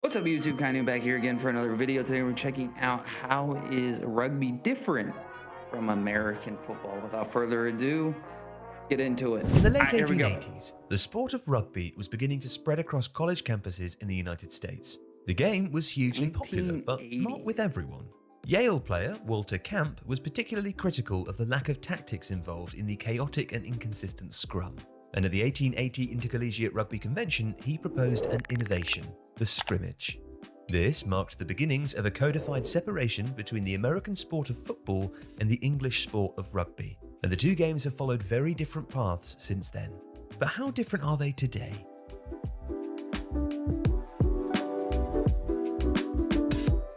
What's up YouTube, Kainu back here again for another video. Today we're checking out how is rugby different from American football. Without further ado, get into it. In the late Here we go. 1880s, the sport of rugby was beginning to spread across college campuses in the United States. The game was hugely popular, but not with everyone. Yale player Walter Camp was particularly critical of the lack of tactics involved in the chaotic and inconsistent scrum. And at the 1880 Intercollegiate Rugby Convention, he proposed an innovation: the scrimmage. This marked the beginnings of a codified separation between the American sport of football and the English sport of rugby, and the two games have followed very different paths since then. But how different are they today?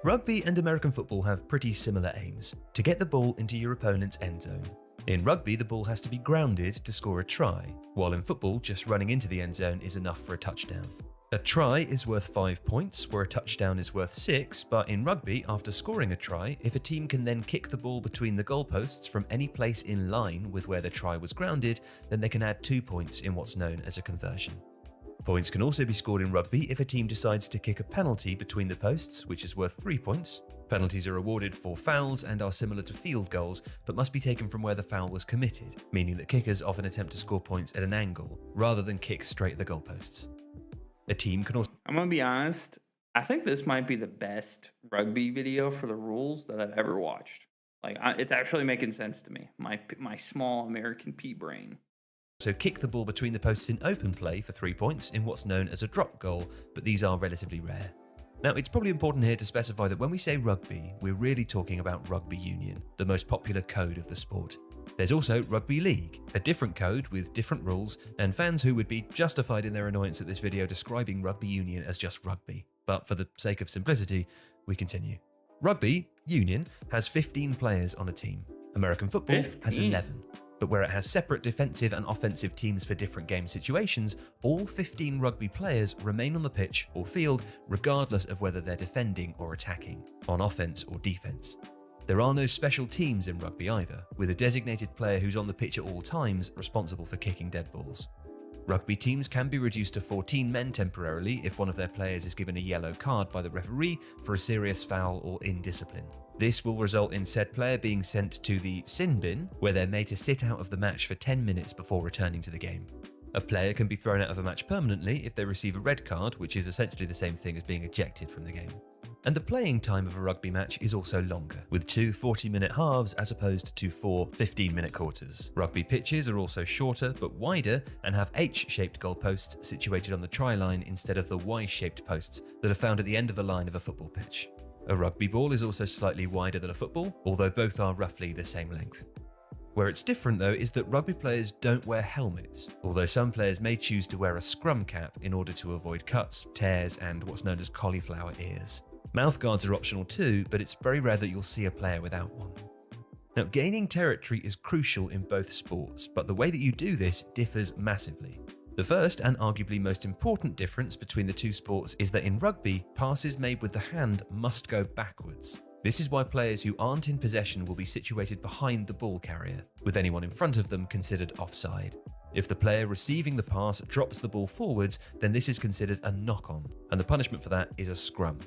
Rugby and American football have pretty similar aims: to get the ball into your opponent's end zone. In rugby, the ball has to be grounded to score a try, while in football, just running into the end zone is enough for a touchdown. A try is worth 5 points, where a touchdown is worth 6, but in rugby, after scoring a try, if a team can then kick the ball between the goalposts from any place in line with where the try was grounded, then they can add 2 points in what's known as a conversion. Points can also be scored in rugby if a team decides to kick a penalty between the posts, which is worth 3 points. Penalties are awarded for fouls and are similar to field goals, but must be taken from where the foul was committed, meaning that kickers often attempt to score points at an angle, rather than kick straight at the goalposts. A team can also... I'm going to be honest, I think this might be the best rugby video for the rules that I've ever watched. It's actually making sense to me, my small American pea brain. So kick the ball between the posts in open play for 3 points in what's known as a drop goal, but these are relatively rare. Now, it's probably important here to specify that when we say rugby, we're really talking about Rugby Union, the most popular code of the sport. There's also Rugby League, a different code with different rules, and fans who would be justified in their annoyance at this video describing Rugby Union as just rugby. But for the sake of simplicity, we continue. Rugby Union has 15 players on a team. American football 15. has 11. But where it has separate defensive and offensive teams for different game situations, all 15 rugby players remain on the pitch or field regardless of whether they're defending or attacking, on offense or defense. There are no special teams in rugby either, with a designated player who's on the pitch at all times responsible for kicking dead balls. Rugby teams can be reduced to 14 men temporarily if one of their players is given a yellow card by the referee for a serious foul or indiscipline. This will result in said player being sent to the sin bin, where they're made to sit out of the match for 10 minutes before returning to the game. A player can be thrown out of a match permanently if they receive a red card, which is essentially the same thing as being ejected from the game. And the playing time of a rugby match is also longer, with 2 40-minute halves as opposed to 4 15-minute quarters. Rugby pitches are also shorter but wider and have H-shaped goalposts situated on the try line instead of the Y-shaped posts that are found at the end of the line of a football pitch. A rugby ball is also slightly wider than a football, although both are roughly the same length. Where it's different though is that rugby players don't wear helmets, although some players may choose to wear a scrum cap in order to avoid cuts, tears, and what's known as cauliflower ears. Mouth guards are optional too, but it's very rare that you'll see a player without one. Now, gaining territory is crucial in both sports, but the way that you do this differs massively. The first and arguably most important difference between the two sports is that in rugby, passes made with the hand must go backwards. This is why players who aren't in possession will be situated behind the ball carrier, with anyone in front of them considered offside. If the player receiving the pass drops the ball forwards, then this is considered a knock-on, and the punishment for that is a scrum.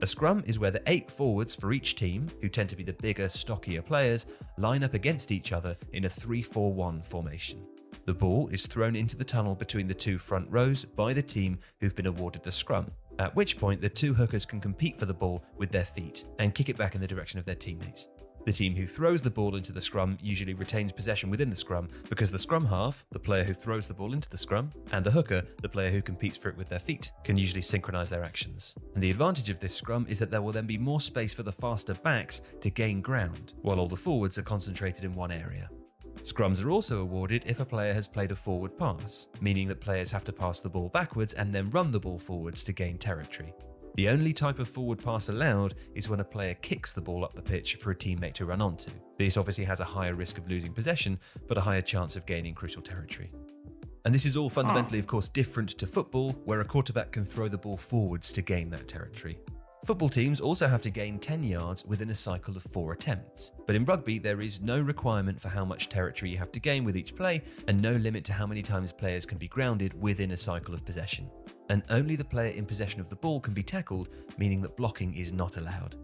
A scrum is where the 8 forwards for each team, who tend to be the bigger, stockier players, line up against each other in a 3-4-1 formation. The ball is thrown into the tunnel between the 2 front rows by the team who've been awarded the scrum, at which point the 2 hookers can compete for the ball with their feet and kick it back in the direction of their teammates. The team who throws the ball into the scrum usually retains possession within the scrum because the scrum half, the player who throws the ball into the scrum, and the hooker, the player who competes for it with their feet, can usually synchronize their actions. And the advantage of this scrum is that there will then be more space for the faster backs to gain ground, while all the forwards are concentrated in one area. Scrums are also awarded if a player has played a forward pass, meaning that players have to pass the ball backwards and then run the ball forwards to gain territory. The only type of forward pass allowed is when a player kicks the ball up the pitch for a teammate to run onto. This obviously has a higher risk of losing possession, but a higher chance of gaining crucial territory. And this is all fundamentally, of course, different to football, where a quarterback can throw the ball forwards to gain that territory. Football teams also have to gain 10 yards within a cycle of 4 attempts, but in rugby there is no requirement for how much territory you have to gain with each play and no limit to how many times players can be grounded within a cycle of possession. And only the player in possession of the ball can be tackled, meaning that blocking is not allowed.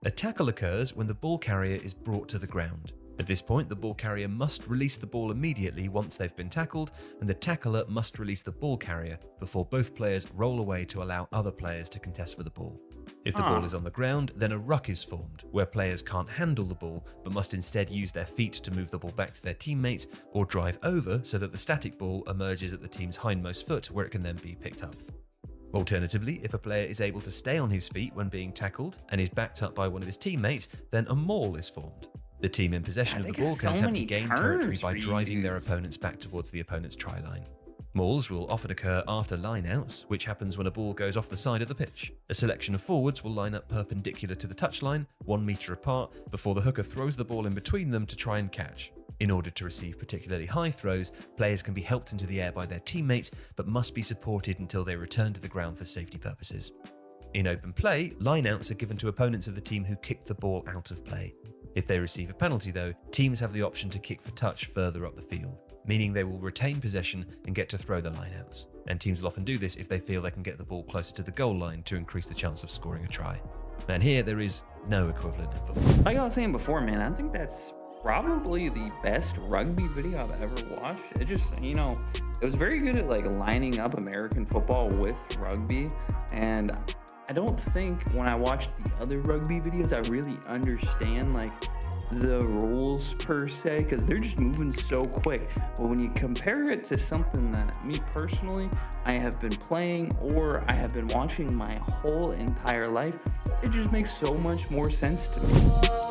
A tackle occurs when the ball carrier is brought to the ground. At this point, the ball carrier must release the ball immediately once they've been tackled, and the tackler must release the ball carrier before both players roll away to allow other players to contest for the ball. If the ball is on the ground, then a ruck is formed, where players can't handle the ball but must instead use their feet to move the ball back to their teammates or drive over so that the static ball emerges at the team's hindmost foot where it can then be picked up. Alternatively, if a player is able to stay on his feet when being tackled and is backed up by one of his teammates, then a maul is formed. The team in possession of the ball can attempt to gain territory by driving their opponents back towards the opponent's try line. Mauls will often occur after lineouts, which happens when a ball goes off the side of the pitch. A selection of forwards will line up perpendicular to the touchline, 1 metre apart, before the hooker throws the ball in between them to try and catch. In order to receive particularly high throws, players can be helped into the air by their teammates, but must be supported until they return to the ground for safety purposes. In open play, lineouts are given to opponents of the team who kicked the ball out of play. If they receive a penalty though, teams have the option to kick for touch further up the field, meaning they will retain possession and get to throw the lineouts. And teams will often do this if they feel they can get the ball closer to the goal line to increase the chance of scoring a try. And here there is no equivalent in football. Like I was saying before, man, I think that's probably the best rugby video I've ever watched. It just, it was very good at like lining up American football with rugby. And I don't think when I watch the other rugby videos, I really understand like the rules per se, because they're just moving so quick. But when you compare it to something that me personally, I have been playing or I have been watching my whole entire life, it just makes so much more sense to me.